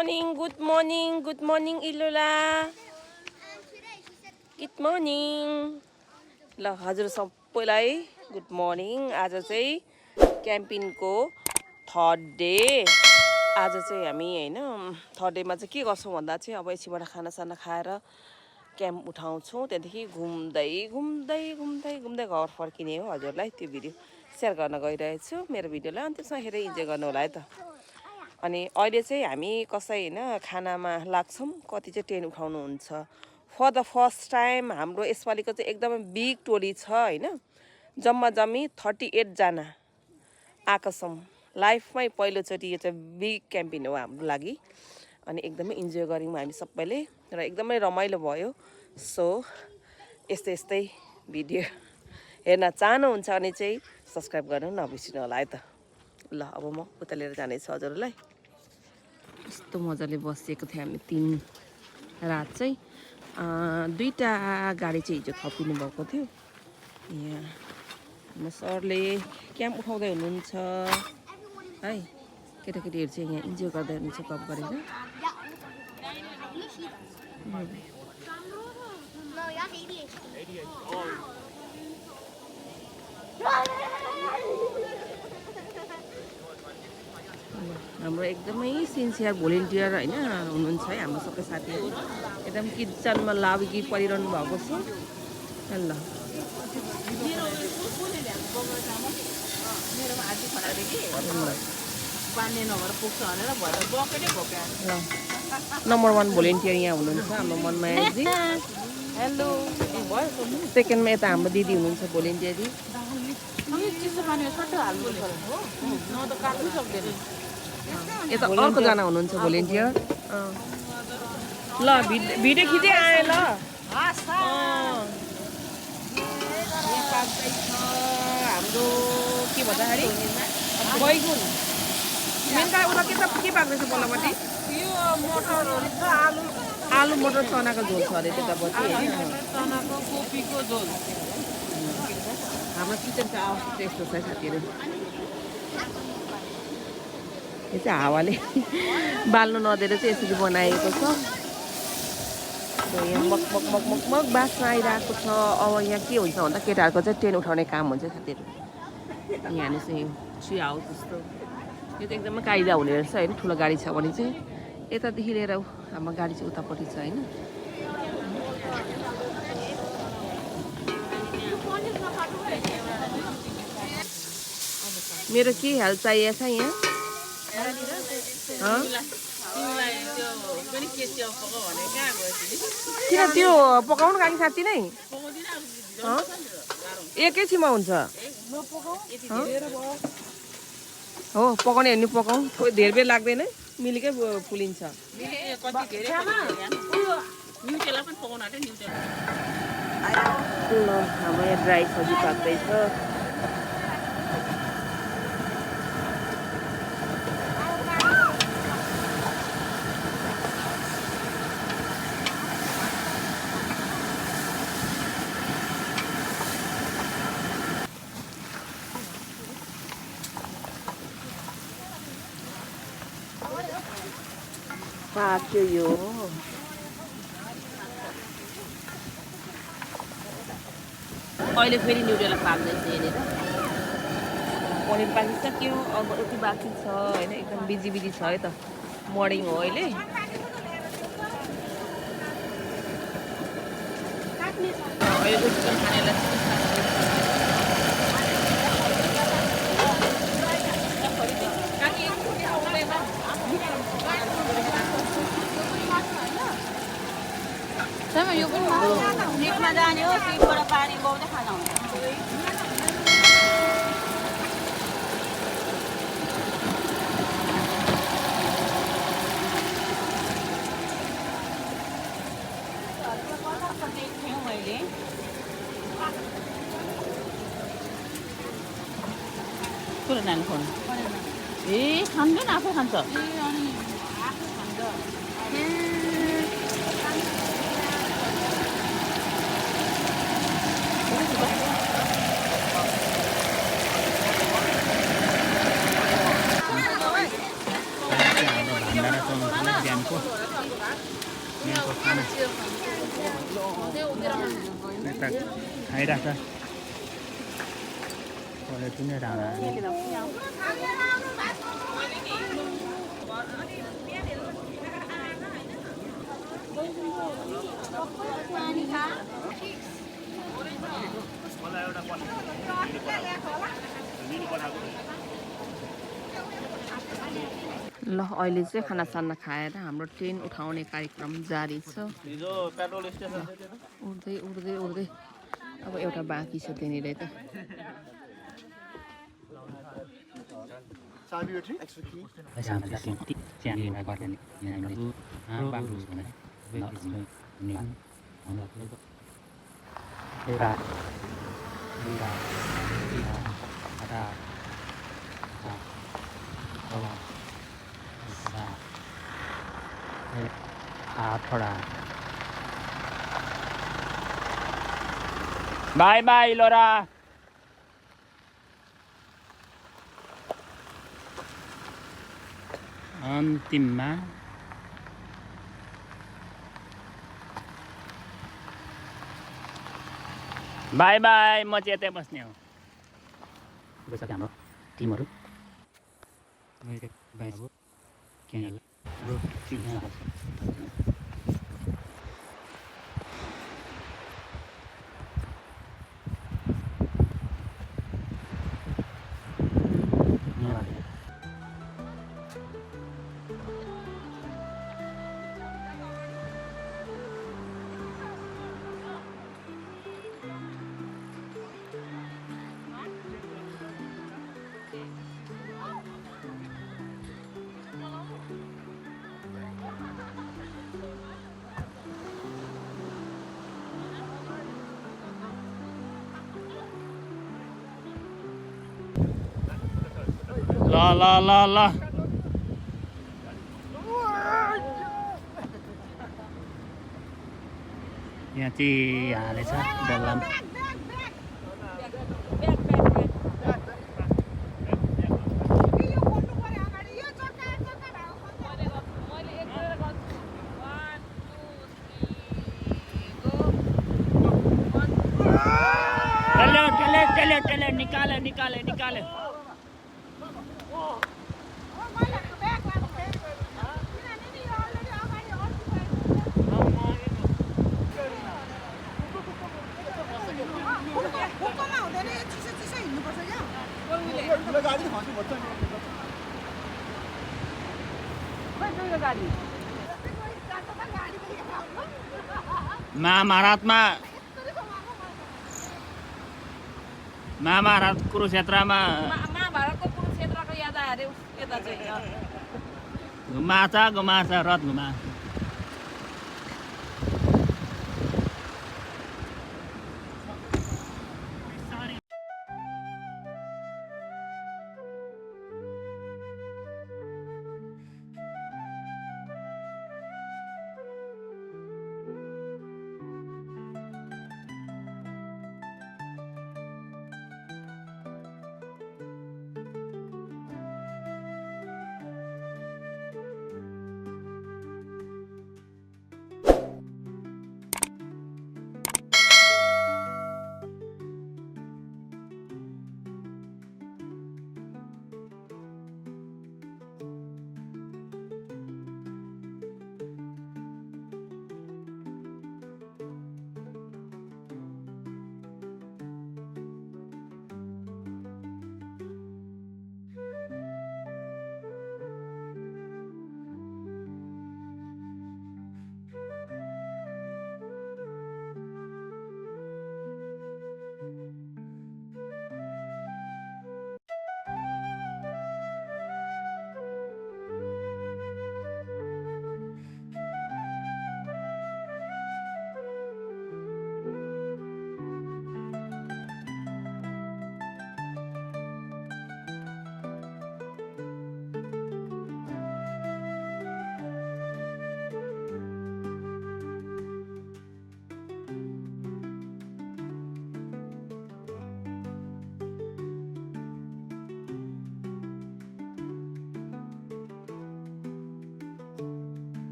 morning इलुला good morning ल हजुर सबैलाई गुड मर्निङ आज चाहिँ क्याम्पिङको थर्ड डे आज चाहिँ हामी हैन थर्ड डेमा चाहिँ के गर्छौं भन्दा चाहिँ अब एकछिनबाट खानासाना खाएर क्याम्प उठाउँछौं त्यहाँदेखि घुम्दै घर फर्किने हो हजुरलाई त्यो भिडियो शेयर गर्न गइरहेको छु मेरो भिडियोलाई अन्त्यसम्म हेरेर इन्जोय गर्नु होला है त अनि अहिले चाहिँ हामी कसै हैन खानामा लाग्छौं कति चाहिँ टेन्ट उठाउनु हुन्छ फर द फर्स्ट टाइम हाम्रो यसपालिको चाहिँ एकदमै बिग टोली छ हैन जम्मी 38 जना आएको छौं लाइफमै पहिलो चोटी यो चाहिँ बिग क्याम्पिङ हो हाम्रो लागि अनि एकदमै इन्जोय गर्यौं हामी सबैले र एकदमै रमाइलो भयो सो यस्तै भिडियो हेर्न चाहनुहुन्छ भने चाहिँ सब्स्क्राइब गर्नु नबिर्सिनु होला है त ल अब म उता लिएर जाने छु हजुरलाई यस्तो मजाले बसेको थियो हामी 3 रात चाहिँ दुईटा गाडी चाहिँ हिजो थपिनु भएको थियो यहाँ हाम्रो सरले क्याम्प उठाउँदै हुनुहुन्छ है केटाकेटीहरु चाहिँ यहाँ इन्जोय गर्दै हुनुहुन्छ गफ गरेर हाम्रो एकदमै सिन्सियर भोलिन्टियर हैन हुनुहुन्छ है हाम्रो सबै साथीहरु एकदम किचनमा लागी परिरहनु भएको छ ल मेरोमा आजु खनाले के पानी नभएर पुग्छ भनेर भएर बकेटै भोक्या नम्बर 1 भोलिन्टियर यहाँ हुनुहुन्छ हाम्रो मनमायाजी हेलो सेकेन्डमा यता हाम्रो दिदी हुनुहुन्छ भोलिन्टियर दिदी चिसो पानीमा सट्ट हाल्नु पर्छ हो न त काट्नु सक्दैन यता अर्को जना हुनुहुन्छ भोलिन्टियर ल भिडियो खिच्दै आए ल हाम्रो के भन्दाखेरि बैगुन मेनका उता के पाक्दैछ बल्लपट्टि यो मटरहरु छ आलु मटर चनाको झोल छ अरे त्यतापट्टि चनाको कोपीको झोल हाम्रो किचनको अवस्था चाहिँ यस्तो छ साथीहरु यो चाहिँ हावाले बाल्नु नदिएर चाहिँ यसरी बनाएको छ यहाँ मक बास्न आइरहेको छ अब यहाँ के हुन्छ भन्दा केटाहरूको चाहिँ टेन्ट उठाउने काम हुन्छ साथीहरु यहाँ चाहिँ ट्री हाउस जस्तो यो चाहिँ एकदमै कायदा हुने रहेछ हैन ठुलो गाडी छ भने चाहिँ यतादेखि लिएर हाम्रो गाडी चाहिँ उतापट्टि छ हैन मेरो के हेल्प चाहिएको छ यहाँ किन त्यो पकाउनु गाडी साथी नै एकैछिनमा हुन्छ हो पकाउने हेर्नु पकाउँ धेरै बेर लाग्दैन मिलेकै फुलिन्छ हाम्रो यहाँ ड्राई सब्जी पाक्दैछ पाक्यो यो अहिले फेरि न्युटेला पाक्दैछ यहाँनिर पनिर पाकिसक्यो अब यति बाँकी छ होइन एकदम बिजी छ है त मर्निङ हो अहिले अहिले चिकन खानेलाई यो पनि लिफ्टमा जाने हो सिटबाट पानी बग्दै खाना हुन्छ मैले कुरो नानी फोन ए खाँदैन आफै खान्छ बिहानको खाना यता खाइरहेछ कुनै डाँडा ल अहिले चाहिँ खानासाना खाएर हाम्रो ट्रेन उठाउने कार्यक्रम जारी छ उड्दै उड्दै उड्दै अब एउटा बाँकी छ त्यहाँनिर त बाई बाई लोरा अन्तिममा बाई बाई म चाहिँ यतै बस्ने हो गइसक्यो हाम्रो टिमहरू ल ल ल ल यहाँ चाहिँ हालेछ डल्लामा निकाले निकाले निकाले महाभारत कुरुक्षेत्रमा महाभारतको कुरुक्षेत्रको याद आयो अरे यता चाहिँ घुमाछ रथ घुमा